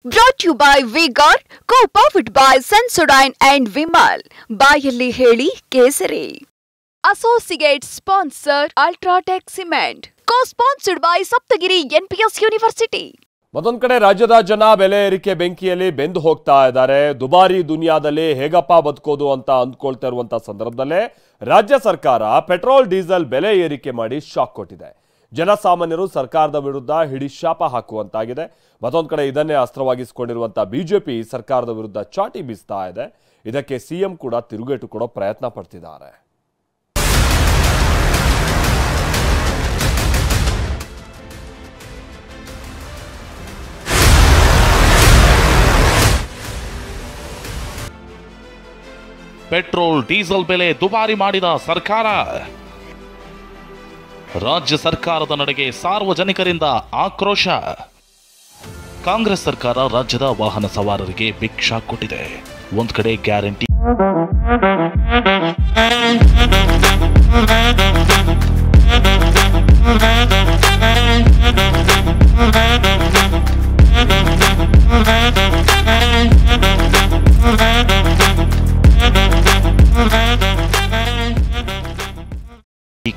Brought to you by V-Guard, co-powered by Sensodyne and Vimal. ಬಾಯಲ್ಲಿ ಹೇಳಿ ಕೇಸರಿ. Associate sponsor Ultratech Cement. Co-sponsored by Saptagiri NPS University. ಮತ್ತೊಂದು ಕಡೆ ರಾಜ್ಯದ ಜನ ಬೆಲೆ ಏರಿಕೆ ಬೆಂಕಿಯಲ್ಲಿ ಬೆಂದು ಹೋಗ್ತಾ ಇದ್ದಾರೆ. ದುಬಾರಿ ದುನಿಯಾದಲ್ಲಿ ಹೇಗಪ್ಪ ಬದುಕೋದು ಅಂತ ಅಂದ್ಕೊಳ್ತಾ ಇರುವಂತ ಸಂದರ್ಭದಲ್ಲೇ ರಾಜ್ಯ ಸರ್ಕಾರ ಪೆಟ್ರೋಲ್ ಡೀಸೆಲ್ ಬೆಲೆ ಏರಿಕೆ ಮಾಡಿ ಶಾಕ್ ಕೊಟ್ಟಿದೆ. ಜನಸಾಮಾನ್ಯರು ಸರ್ಕಾರದ ವಿರುದ್ಧ ಹಿಡಿಶಾಪ ಹಾಕುವಂತಾಗಿದೆ. ಮತ್ತೊಂದು ಕಡೆ ಇದನ್ನೇ ಅಸ್ತ್ರವಾಗಿಸಿಕೊಂಡಿರುವಂತ ಬಿಜೆಪಿ ಸರ್ಕಾರದ ವಿರುದ್ಧ ಚಾಟಿ ಬೀಸ್ತಾ ಇದೆ. ಇದಕ್ಕೆ ಸಿಎಂ ಕೂಡ ತಿರುಗೇಟು ಕೊಡೋ ಪ್ರಯತ್ನ ಪಡ್ತಿದ್ದಾರೆ. ಪೆಟ್ರೋಲ್ ಡೀಸೆಲ್ ಬೆಲೆ ದುಬಾರಿ ಮಾಡಿದ ಸರ್ಕಾರ. ರಾಜ್ಯ ಸರ್ಕಾರದ ನಡೆಗೆ ಸಾರ್ವಜನಿಕರಿಂದ ಆಕ್ರೋಶ. ಕಾಂಗ್ರೆಸ್ ಸರ್ಕಾರ ರಾಜ್ಯದ ವಾಹನ ಸವಾರರಿಗೆ ಬಿಗ್ ಶಾಕ್ ಕೊಟ್ಟಿದೆ. ಒಂದ್ ಕಡೆ ಗ್ಯಾರಂಟಿ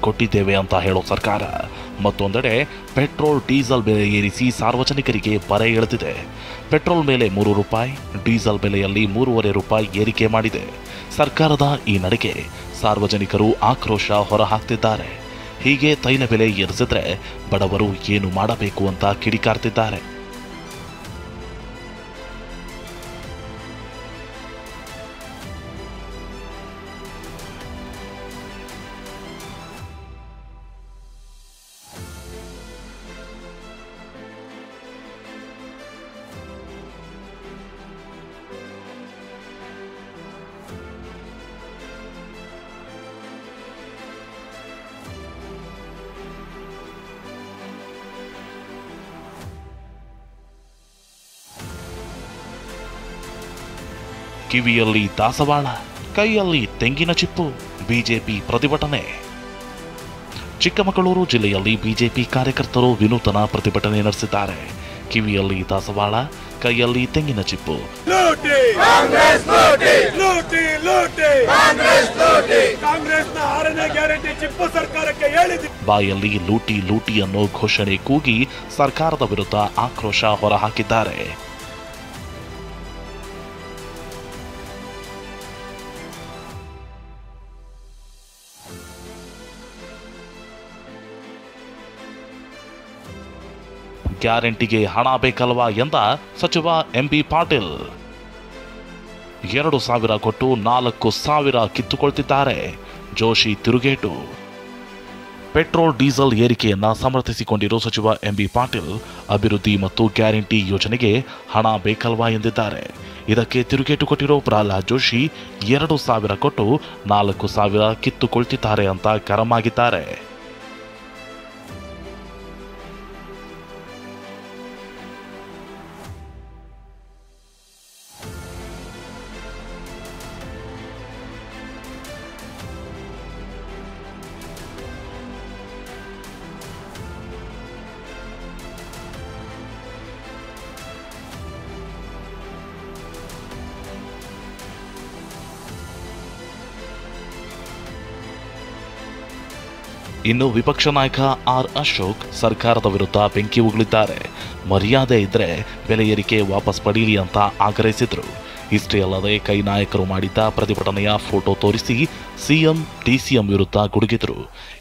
ಕೊಟ್ಟಿದ್ದೇವೆ ಅಂತ ಹೇಳೋ ಸರ್ಕಾರ, ಮತ್ತೊಂದೆಡೆ ಪೆಟ್ರೋಲ್ ಡೀಸೆಲ್ ಬೆಲೆ ಏರಿಸಿ ಸಾರ್ವಜನಿಕರಿಗೆ ಬರೆ ಎಳೆದಿದೆ. ಪೆಟ್ರೋಲ್ ಮೇಲೆ 3 ರೂಪಾಯಿ, ಡೀಸೆಲ್ ಬೆಲೆಯಲ್ಲಿ 3.5 ರೂಪಾಯಿ ಏರಿಕೆ ಮಾಡಿದೆ. ಸರ್ಕಾರದ ಈ ನಡೆಗೆ ಸಾರ್ವಜನಿಕರು ಆಕ್ರೋಶ ಹೊರಹಾಕ್ತಿದ್ದಾರೆ. ಹೀಗೆ ತೈಲ ಬೆಲೆ ಏರಿಸಿದ್ರೆ ಬಡವರು ಏನು ಮಾಡಬೇಕು ಅಂತ ಕಿಡಿಕಾರ್ತಿದ್ದಾರೆ. ಕಿವಿಯಲ್ಲಿ ದಾಸವಾಳ, ಕೈಯಲ್ಲಿ ತೆಂಗಿನ ಚಿಪ್ಪು, ಬಿಜೆಪಿ ಪ್ರತಿಭಟನೆ. ಚಿಕ್ಕಮಗಳೂರು ಜಿಲ್ಲೆಯಲ್ಲಿ ಬಿಜೆಪಿ ಕಾರ್ಯಕರ್ತರು ವಿನೂತನ ಪ್ರತಿಭಟನೆ ನಡೆಸಿದ್ದಾರೆ. ಕಿವಿಯಲ್ಲಿ ದಾಸವಾಳ, ಕೈಯಲ್ಲಿ ತೆಂಗಿನ ಚಿಪ್ಪು, ಬಾಯಲ್ಲಿ ಲೂಟಿ ಲೂಟಿ ಅನ್ನೋ ಘೋಷಣೆ ಕೂಗಿ ಸರ್ಕಾರದ ವಿರುದ್ಧ ಆಕ್ರೋಶ ಹೊರಹಾಕಿದ್ದಾರೆ. ಗ್ಯಾರಂಟಿಗೆ ಹಣ ಬೇಕಲ್ವಾ ಎಂದ ಸಚಿವ ಎಂಬಿ ಪಾಟೀಲ್. 2,000 ಕೊಟ್ಟು 4,000 ಕಿತ್ತುಕೊಳ್ತಿದ್ದಾರೆ. ಜೋಶಿ ತಿರುಗೇಟು. ಪೆಟ್ರೋಲ್ ಡೀಸೆಲ್ ಏರಿಕೆಯನ್ನ ಸಮರ್ಥಿಸಿಕೊಂಡಿರೋ ಸಚಿವ ಎಂಬಿ ಪಾಟೀಲ್ ಅಭಿವೃದ್ಧಿ ಮತ್ತು ಗ್ಯಾರಂಟಿ ಯೋಜನೆಗೆ ಹಣ ಬೇಕಲ್ವಾ ಎಂದಿದ್ದಾರೆ. ಇದಕ್ಕೆ ತಿರುಗೇಟು ಕೊಟ್ಟಿರೋ ಪ್ರಹ್ಲಾದ್ ಜೋಶಿ 2,000 ಕೊಟ್ಟು 4,000 ಕಿತ್ತುಕೊಳ್ತಿದ್ದಾರೆ ಅಂತ ಗರಂ ಆಗಿದ್ದಾರೆ. ಇನ್ನು ವಿಪಕ್ಷ ನಾಯಕ ಆರ್ ಅಶೋಕ್ ಸರ್ಕಾರದ ವಿರುದ್ಧ ಬೆಂಕಿ ಉಗುಳಿದ್ದಾರೆ. ಮರ್ಯಾದೆ ಇದ್ರೆ ಬೆಲೆ ಏರಿಕೆ ವಾಪಸ್ ಪಡೀಲಿ ಅಂತ ಆಗ್ರಹಿಸಿದ್ರು. ಇಷ್ಟೇ ಅಲ್ಲದೆ ಕೈ ನಾಯಕರು ಮಾಡಿದ್ದ ಪ್ರತಿಭಟನೆಯ ಫೋಟೋ ತೋರಿಸಿ ಸಿಎಂ ಡಿಸಿಎಂ ವಿರುದ್ಧ ಗುಡುಗಿದ್ರು.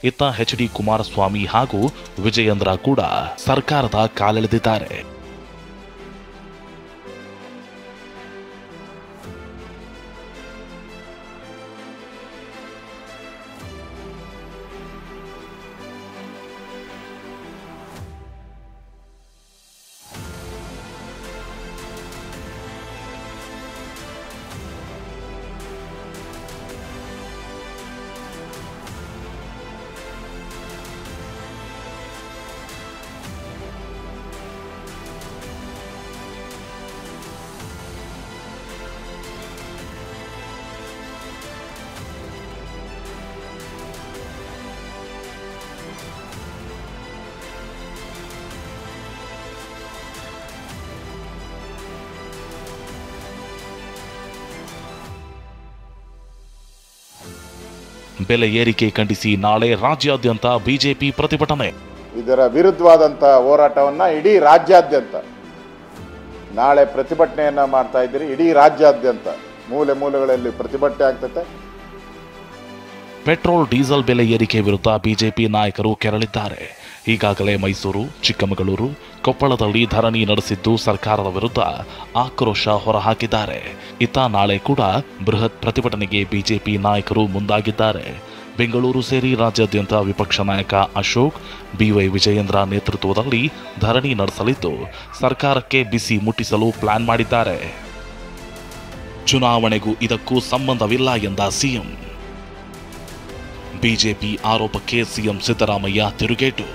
ಇತ್ತ ಎಚ್.ಡಿ. ಕುಮಾರಸ್ವಾಮಿ ಹಾಗೂ ವಿಜಯೇಂದ್ರ ಕೂಡ ಸರ್ಕಾರದ ಕಾಲೆಳೆದಿದ್ದಾರೆ. ಬೆಲೆ ಏರಿಕೆ ಖಂಡಿಸಿ ನಾಳೆ ರಾಜ್ಯಾದ್ಯಂತ ಬಿಜೆಪಿ ಪ್ರತಿಭಟನೆ. ಇದರ ವಿರುದ್ಧವಾದಂಥ ಹೋರಾಟವನ್ನು ಇಡೀ ರಾಜ್ಯಾದ್ಯಂತ ನಾಳೆ ಪ್ರತಿಭಟನೆಯನ್ನು ಮಾಡ್ತಾ ಇದ್ದೀರಿ. ಇಡೀ ರಾಜ್ಯಾದ್ಯಂತ ಮೂಲೆ ಮೂಲೆಗಳಲ್ಲಿ ಪ್ರತಿಭಟನೆ ಆಗ್ತದೆ. ಪೆಟ್ರೋಲ್ ಡೀಸೆಲ್ ಬೆಲೆ ಏರಿಕೆ ವಿರುದ್ಧ ಬಿಜೆಪಿ ನಾಯಕರು ಕೆರಳಿದ್ದಾರೆ. ಈಗಾಗಲೇ ಮೈಸೂರು, ಚಿಕ್ಕಮಗಳೂರು, ಕೊಪ್ಪಳದಲ್ಲಿ ಧರಣಿ ನಡೆಸಿದ್ದು ಸರ್ಕಾರದ ವಿರುದ್ಧ ಆಕ್ರೋಶ ಹೊರಹಾಕಿದ್ದಾರೆ. ಇತ್ತ ನಾಳೆ ಕೂಡ ಬೃಹತ್ ಪ್ರತಿಭಟನೆಗೆ ಬಿಜೆಪಿ ನಾಯಕರು ಮುಂದಾಗಿದ್ದಾರೆ. ಬೆಂಗಳೂರು ಸೇರಿ ರಾಜ್ಯಾದ್ಯಂತ ವಿಪಕ್ಷ ನಾಯಕ ಅಶೋಕ್, ಬಿವೈ ವಿಜಯೇಂದ್ರ ನೇತೃತ್ವದಲ್ಲಿ ಧರಣಿ ನಡೆಸಲಿದ್ದು ಸರ್ಕಾರಕ್ಕೆ ಬಿಸಿ ಮುಟ್ಟಿಸಲು ಪ್ಲಾನ್ ಮಾಡಿದ್ದಾರೆ. ಚುನಾವಣೆಗೂ ಇದಕ್ಕೂ ಸಂಬಂಧವಿಲ್ಲ ಎಂದ ಸಿಎಂ. ಬಿಜೆಪಿ ಆರೋಪಕ್ಕೆ ಸಿಎಂ ಸಿದ್ದರಾಮಯ್ಯ ತಿರುಗೇಟು.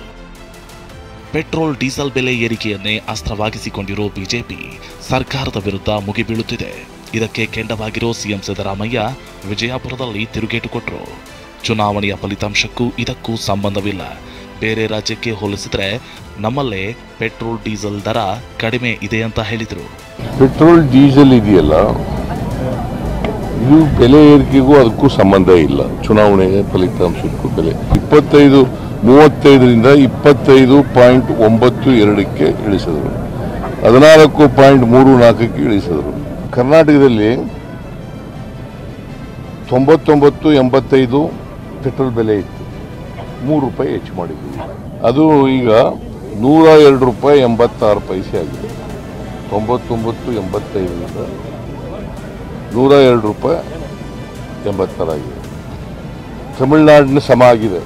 ಪೆಟ್ರೋಲ್ ಡೀಸೆಲ್ ಬೆಲೆ ಏರಿಕೆಯನ್ನೇ ಅಸ್ತ್ರವಾಗಿಸಿಕೊಂಡಿರೋ ಬಿಜೆಪಿ ಸರ್ಕಾರದ ವಿರುದ್ಧ ಮುಗಿಬೀಳುತ್ತಿದೆ. ಇದಕ್ಕೆ ಕೆಂಡವಾಗಿರೋ ಸಿಎಂ ಸಿದ್ದರಾಮಯ್ಯ ವಿಜಯಪುರದಲ್ಲಿ ತಿರುಗೇಟು ಕೊಟ್ಟರು. ಚುನಾವಣೆಯ ಫಲಿತಾಂಶಕ್ಕೂ ಇದಕ್ಕೂ ಸಂಬಂಧವಿಲ್ಲ. ಬೇರೆ ರಾಜ್ಯಕ್ಕೆ ಹೋಲಿಸಿದ್ರೆ ನಮ್ಮಲ್ಲೇ ಪೆಟ್ರೋಲ್ ಡೀಸೆಲ್ ದರ ಕಡಿಮೆ ಇದೆ ಅಂತ ಹೇಳಿದರು. ಪೆಟ್ರೋಲ್ ಡೀಸೆಲ್ ಇದೆಯಲ್ಲ, ಇದು ಬೆಲೆ ಏರಿಕೆಗೂ ಅದಕ್ಕೂ ಸಂಬಂಧ ಇಲ್ಲ. ಚುನಾವಣೆಯ ಫಲಿತಾಂಶಕ್ಕೂ ಬೆಲೆ 35ರಿಂದ 25.92ಕ್ಕೆ ಇಳಿಸಿದರು. 14.34ಕ್ಕೆ ಇಳಿಸಿದರು. ಕರ್ನಾಟಕದಲ್ಲಿ 99.85 ಪೆಟ್ರೋಲ್ ಬೆಲೆ ಇತ್ತು. ₹3 ಹೆಚ್ಚು ಮಾಡಿದ್ದೀವಿ. ಅದು ಈಗ ₹102.86 ಆಗಿದೆ. 99.85ರಿಂದ ₹102.86 ಆಗಿದೆ. ತಮಿಳುನಾಡಿನ ಸಮ ಆಗಿದೆ.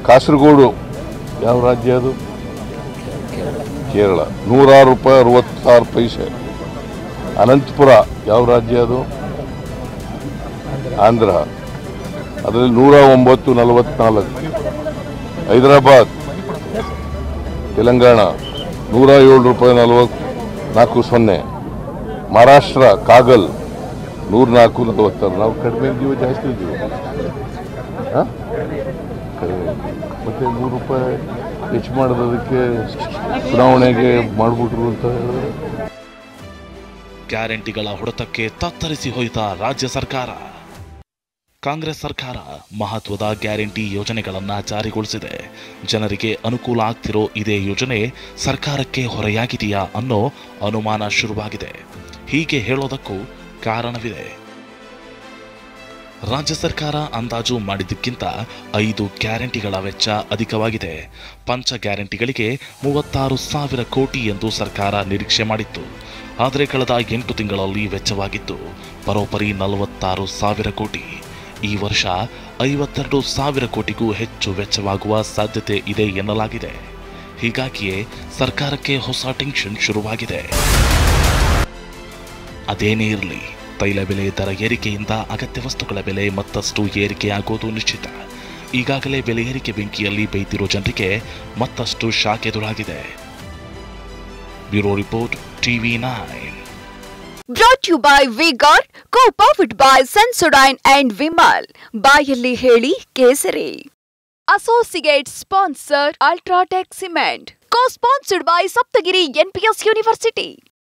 ಕಾಸರಗೋಡು ಯಾವ ರಾಜ್ಯ ಅದು? ಕೇರಳ, ₹106.66. ಅನಂತಪುರ ಯಾವ ರಾಜ್ಯ ಅದು? ಆಂಧ್ರ, ಅದರಲ್ಲಿ ₹109.44. ಹೈದರಾಬಾದ್, ತೆಲಂಗಾಣ ₹107.40. ಮಹಾರಾಷ್ಟ್ರ ಕಾಗಲ್ ₹104.46. ನಾವು ಕಡಿಮೆ ಇದ್ದೀವಿ, ಜಾಸ್ತಿ ಇದ್ದೀವಿ? ಕಡಿಮೆ. ಮತ್ತೆ ₹3 ಹೆಚ್ಚು ಮಾಡೋದಕ್ಕೆ ಚುನಾವಣೆಗೆ ಮಾಡಿಬಿಟ್ರು ಅಂತ ಹೇಳಿದ್ರೆ ಗ್ಯಾರಂಟಿಗಳ ಹೊಡೆತಕ್ಕೆ ತತ್ತರಿಸಿ ಹೋಯಿತ ರಾಜ್ಯ ಸರ್ಕಾರ. ಕಾಂಗ್ರೆಸ್ ಸರ್ಕಾರ ಮಹತ್ವದ ಗ್ಯಾರಂಟಿ ಯೋಜನೆಗಳನ್ನು ಜಾರಿಗೊಳಿಸಿದೆ. ಜನರಿಗೆ ಅನುಕೂಲ ಆಗ್ತಿರೋ ಇದೇ ಯೋಜನೆ ಸರ್ಕಾರಕ್ಕೆ ಹೊರೆಯಾಗಿದೆಯಾ ಅನ್ನೋ ಅನುಮಾನ ಶುರುವಾಗಿದೆ. ಹೀಗೆ ಹೇಳೋದಕ್ಕೂ ಕಾರಣವಿದೆ. ರಾಜ್ಯ ಸರ್ಕಾರ ಅಂದಾಜು ಮಾಡಿದ್ದಕ್ಕಿಂತ 5 ಗ್ಯಾರಂಟಿಗಳ ವೆಚ್ಚ ಅಧಿಕವಾಗಿದೆ. ಪಂಚ ಗ್ಯಾರಂಟಿಗಳಿಗೆ 36,000 ಕೋಟಿ ಎಂದು ಸರ್ಕಾರ ನಿರೀಕ್ಷೆ ಮಾಡಿತ್ತು. ಆದರೆ ಕಳೆದ 8 ತಿಂಗಳಲ್ಲಿ ವೆಚ್ಚವಾಗಿತ್ತು ಬರೋಬ್ಬರಿ 46,000 ಕೋಟಿ. ಈ ವರ್ಷ 52,000 ಕೋಟಿಗೂ ಹೆಚ್ಚು ವೆಚ್ಚವಾಗುವ ಸಾಧ್ಯತೆ ಇದೆ ಎನ್ನಲಾಗಿದೆ. ಹೀಗಾಗಿಯೇ ಸರ್ಕಾರಕ್ಕೆ ಹೊಸ ಟೆನ್ಷನ್ ಶುರುವಾಗಿದೆ. ಅದೇನೇ ಇರಲಿ, ತೈಲ ಬೆಲೆ ದರ ಏರಿಕೆಯಿಂದ ಅಗತ್ಯ ವಸ್ತುಗಳ ಬೆಲೆ ಮತ್ತಷ್ಟು ಏರಿಕೆಯಾಗೋದು ನಿಶ್ಚಿತ. ಈಗಾಗಲೇ ಬೆಲೆ ಏರಿಕೆ ಬೆಂಕಿಯಲ್ಲಿ ಬೇಯ್ತಿರೋ ಜನರಿಗೆ ಮತ್ತಷ್ಟು ಶಾಕ್ ಎದುರಾಗಿದೆ. Bureau report, TV9. Brought to you by V-Guard, co-powered by Sensodyne and Vimal. ಬಾಯಲ್ಲಿ ಹೇಳಿ ಕೇಸರಿ. Associate sponsor Ultratech Cement. Co-sponsored by Saptagiri NPS University.